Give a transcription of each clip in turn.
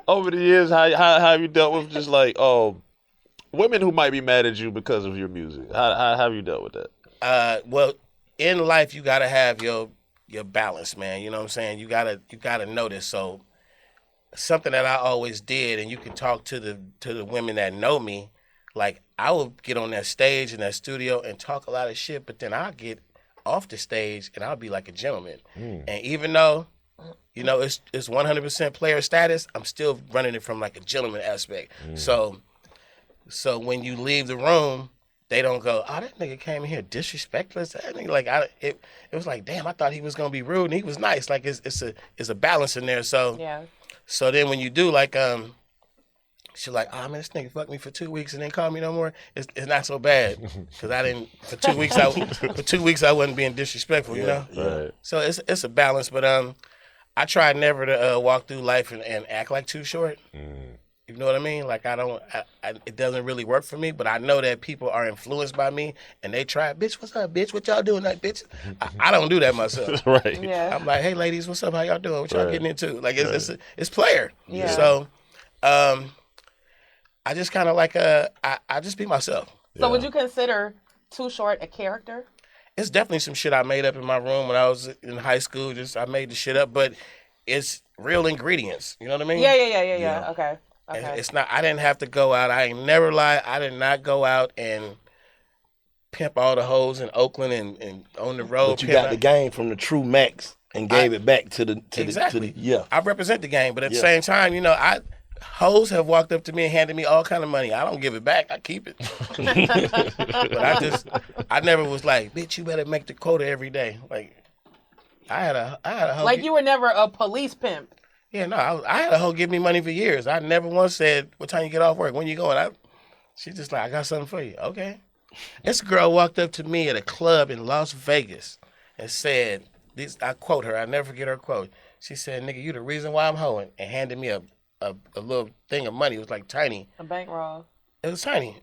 Over the years, how have you dealt with just like women who might be mad at you because of your music? How have you dealt with that? Well, in life you gotta have your balance, man. You know what I'm saying? You gotta know this. So something that I always did, and you can talk to the women that know me. Like I will get on that stage in that studio and talk a lot of shit, but then I'll get off the stage and I'll be like a gentleman. And even though it's 100% player status, I'm still running it from like a gentleman aspect. So when you leave the room, they don't go, oh, that nigga came in here disrespectless. That nigga, like it was like, damn, I thought he was gonna be rude, and he was nice. Like it's a balance in there. So Yeah. So then when you do like she's like, oh man, this nigga fucked me for 2 weeks and then call me no more. It's not so bad because I didn't for 2 weeks. For 2 weeks I wasn't being disrespectful, you know. Right. So it's a balance, but I try never to walk through life and act like Too Short. You know what I mean? Like it doesn't really work for me, but I know that people are influenced by me and they try, bitch, what's up, bitch? What y'all doing, like, bitch? I don't do that myself. Right. Yeah. I'm like, hey, ladies, what's up? How y'all doing? What y'all getting into? Like, it's player. Yeah. So, I just kind of like I just be myself. So would you consider Too Short a character? It's definitely some shit I made up in my room when I was in high school. Just I made the shit up, but it's real ingredients. You know what I mean? Yeah. Okay. It's not. I didn't have to go out. I ain't never lie. I did not go out and pimp all the hoes in Oakland and on the road. But you got the game from the true Max and gave it back to the exactly. Yeah. I represent the game, but at the same time, hoes have walked up to me and handed me all kind of money. I don't give it back. I keep it. But I never was like, bitch, you better make the quota every day. Like, I had a hoe. Like you were never a police pimp. Yeah, no, I had a hoe give me money for years. I never once said, what time you get off work? When you going? She's just like, I got something for you. Okay. This girl walked up to me at a club in Las Vegas and said, I quote her, I never forget her quote. She said, nigga, you the reason why I'm hoeing, and handed me a little thing of money. It was like tiny. A bankroll. It was tiny.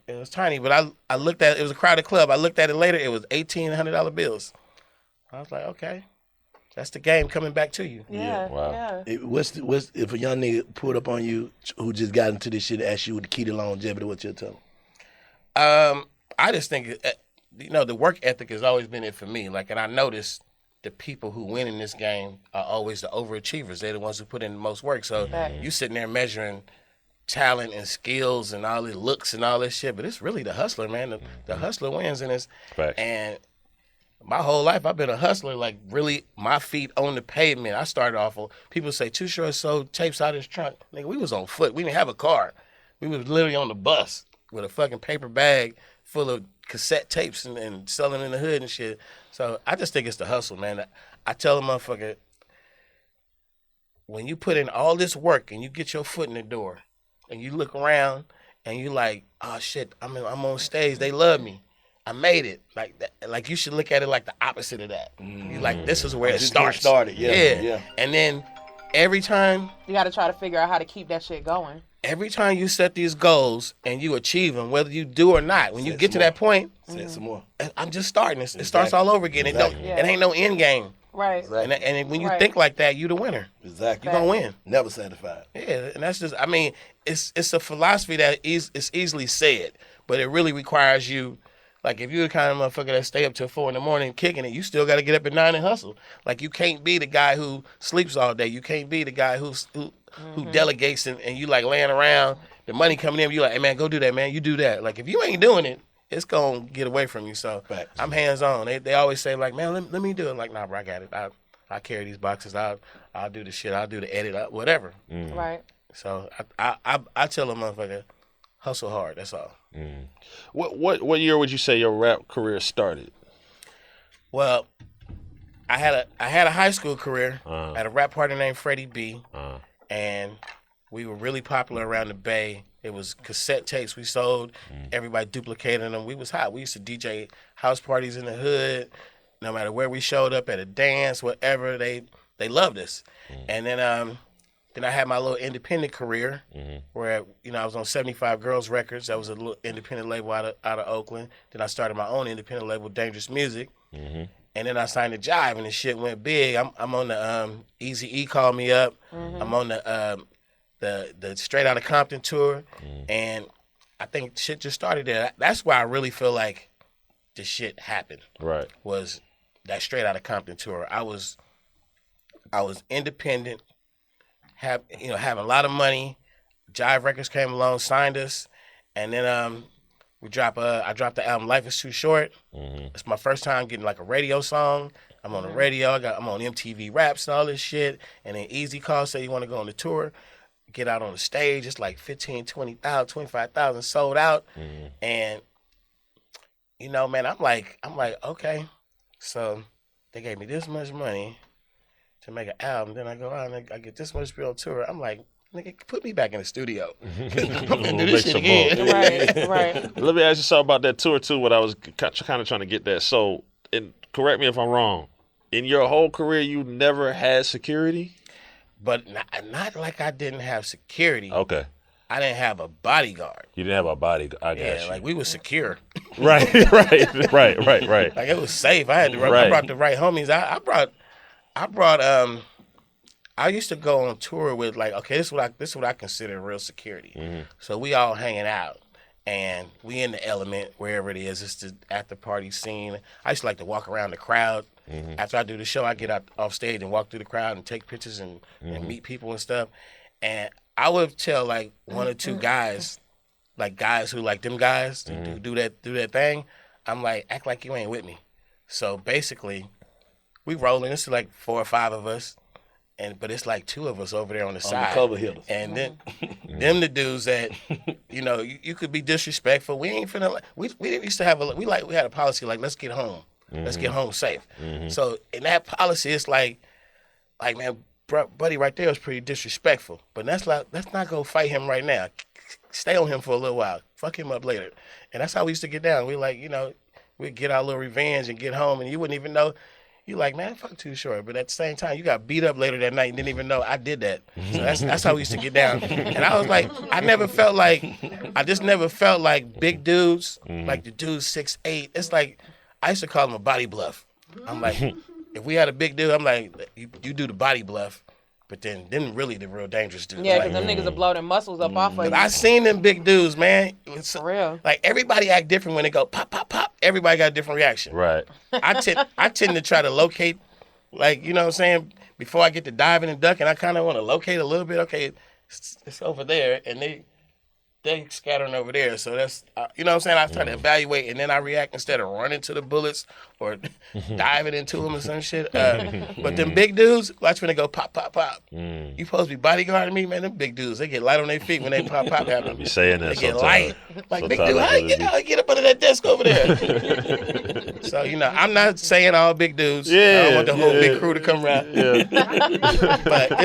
But I looked at it. It was a crowded club. I looked at it later. It was $1,800 bills. I was like, okay. That's the game coming back to you. Yeah. Wow. Yeah. What's if a young nigga pulled up on you who just got into this shit and asked you the key to longevity, what you'll tell him? I just think, the work ethic has always been it for me. Like, and I noticed the people who win in this game are always the overachievers. They're the ones who put in the most work. So you sitting there measuring talent and skills and all the looks and all this shit, but it's really the hustler, man. The hustler wins in this. Facts. And my whole life I've been a hustler, like really my feet on the pavement. I started off on, people say Too Short sold tapes out his trunk. Nigga, we was on foot. We didn't have a car. We was literally on the bus with a fucking paper bag full of cassette tapes and selling in the hood and shit. So I just think it's the hustle, man. I tell a motherfucker, when you put in all this work and you get your foot in the door and you look around and you like, oh shit, I'm on stage, they love me. I made it. Like that, like you should look at it like the opposite of that. You like, this is where it starts. Started, yeah. And then every time You got to try to figure out how to keep that shit going. every time you set these goals and you achieve them, whether you do or not, when you get to that point, say some more. I'm just starting. It starts all over again. Exactly. It ain't no end game. Right. And when you think like that, you the winner. Exactly. You gonna win. Never satisfied. Yeah, and that's just, I mean, it's a philosophy that is easily said, but it really requires you. Like, if you're the kind of motherfucker that stay up till 4 in the morning kicking it, you still got to get up at 9 and hustle. Like, you can't be the guy who sleeps all day. You can't be the guy who delegates and you, like, laying around, the money coming in, you like, hey, man, go do that, man. You do that. Like, if you ain't doing it, it's going to get away from you. So, Facts. I'm hands-on. They always say, like, man, let me do it. Like, nah, bro, I got it. I carry these boxes. I'll do the shit. I'll do the edit, whatever. Right. So, I tell a motherfucker, hustle hard. That's all. What year would you say your rap career started? Well, I had a high school career at a rap party named Freddie B, and we were really popular around the Bay. It was cassette tapes we sold. Everybody duplicating them. We was hot. We used to DJ house parties in the hood. No matter where we showed up at a dance, whatever, they loved us. And then I had my little independent career where, I was on 75 Girls Records. That was a little independent label out of Oakland. Then I started my own independent label, Dangerous Music. And then I signed to Jive, and the shit went big. I'm on the Easy E called me up. I'm on the the Straight Outta Compton tour, and I think shit just started there. That's why I really feel like the shit happened. Right. Was that Straight Outta Compton tour? I was independent, having a lot of money. Jive Records came along, signed us, and then I dropped the album Life Is Too Short. It's my first time getting like a radio song. I'm on the radio. I'm on MTV Raps and all this shit. And then Easy Call say you want to go on the tour, get out on the stage. It's like 15, 20,000, 25,000 sold out. And man, I'm like, okay. So they gave me this much money to make an album. Then I go out and I get this much to be on tour. I'm like, nigga, put me back in the studio. I'm gonna do this shit again. Right. Let me ask you something about that tour too. What I was kind of trying to get that. So, and correct me if I'm wrong. In your whole career, you never had security? But not like I didn't have security. Okay. I didn't have a bodyguard. You didn't have a bodyguard. I got you. Like we was secure. Right. Like it was safe. I had I brought the right homies. I brought I used to go on tour with like, okay, this is what I consider real security. So we all hanging out. And we in the element, wherever it is. It's the after party scene. I used to like to walk around the crowd. After I do the show, I get out off stage and walk through the crowd and take pictures and meet people and stuff. And I would tell like one or two guys, like guys who like them guys to do that thing. I'm like, act like you ain't with me. So basically, we rolling. It's like 4 or 5 of us. But it's like 2 of us over there on the side. Undercover hitters. And then them the dudes that, you could be disrespectful. We ain't finna, we used to have we had a policy like, let's get home. Let's get home safe. So in that policy, it's like man, buddy right there was pretty disrespectful. But let's not go fight him right now. Stay on him for a little while. Fuck him up later. And that's how we used to get down. We like, we'd get our little revenge and get home and you wouldn't even know. You like, man, fuck Too Short. But at the same time, you got beat up later that night and didn't even know I did that. So that's how we used to get down. And I was like, I just never felt like big dudes, like the dudes 6'8". It's like, I used to call him a body bluff. I'm like, if we had a big dude, I'm like, you do the body bluff. But then really the real dangerous dudes. Yeah, because them niggas will blow their muscles up off of you. I seen them big dudes, man. For real. Like, everybody act different when they go pop, pop, pop. Everybody got a different reaction. Right. I tend to try to locate, like, you know what I'm saying? Before I get to diving and ducking, I kind of want to locate a little bit. Okay, it's over there. And they scattering over there. So that's, you know what I'm saying? I try to evaluate and then I react instead of running to the bullets or diving into them or some shit. But them big dudes, watch when they go pop, pop, pop. You supposed to be bodyguarding me, man. Them big dudes, they get light on their feet when they pop, pop happen. You saying that they get sometimes. light. Like, big dude, how you get up under that desk over there? So, I'm not saying all big dudes. I don't want the whole big crew to come around. But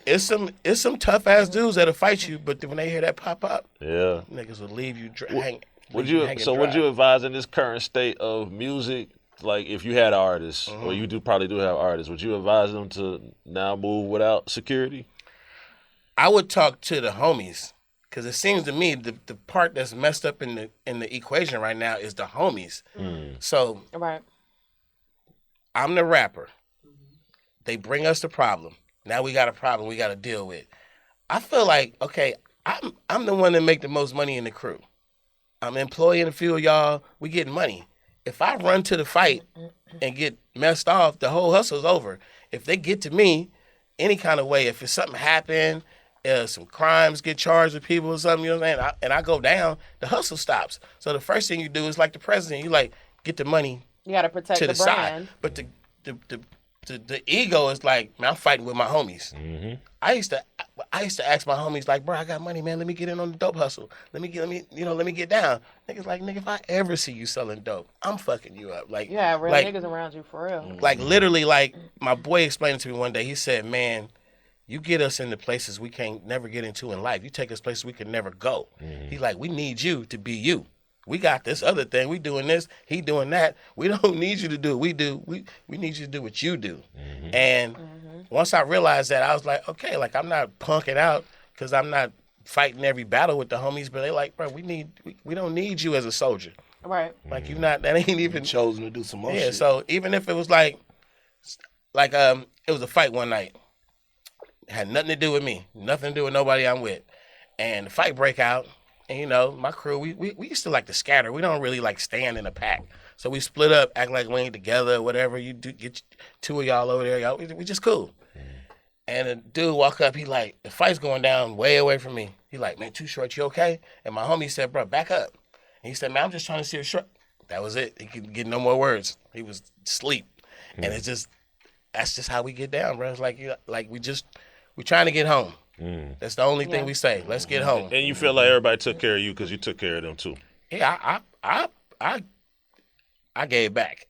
it's some tough ass dudes that'll fight you, but when they hear that pop up, niggas will leave you hanging. Would you advise in this current state of music, like if you had artists, or you probably do have artists, would you advise them to now move without security? I would talk to the homies, because it seems to me the part that's messed up in the equation right now is the homies. So right. I'm the rapper. They bring us the problem. Now we got a problem we got to deal with. I feel like, okay, I'm the one that make the most money in the crew. I'm employing a few of y'all. We getting money. If I run to the fight and get messed off, the whole hustle's over. If they get to me any kind of way, if it's something happen, some crimes get charged with people or something, you know what I'm saying, and I go down, the hustle stops. So the first thing you do is like the president, you like get the money. You got to protect to the brand. side. But the ego is like, man, I'm fighting with my homies. I used to ask my homies like, bro, I got money, man. Let me get in on the dope hustle. Let me get down. Niggas like, nigga, if I ever see you selling dope, I'm fucking you up. Like, yeah, real niggas around you for real. Like literally, like my boy explained it to me one day. He said, man, you get us into places we can't never get into in life. You take us places we can never go. He's like, we need you to be you. We got this other thing. We doing this. He doing that. We don't need you to do what we do. We need you to do what you do. And once I realized that, I was like, okay, like I'm not punking out because I'm not fighting every battle with the homies. But they like, bro, we don't need you as a soldier. Right. Like you not. That ain't even chosen to do some more shit. Yeah. So even if it was like it was a fight one night. Had nothing to do with me. Nothing to do with nobody I'm with. And the fight break out. And, you know, my crew, we used to like to scatter. We don't really like stand in a pack. So we split up, act like we ain't together, whatever. You do get two of y'all over there. Y'all, we just cool. And a dude walk up, he like, the fight's going down way away from me. He like, man, Too Short, you okay? And my homie said, bro, back up. And he said, man, I'm just trying to see a short. That was it. He could get no more words. He was asleep. And it's just, that's just how we get down, bro. It's like we trying to get home. That's the only thing we say. Let's get home. And you feel like everybody took care of you because you took care of them too. Yeah, I gave back.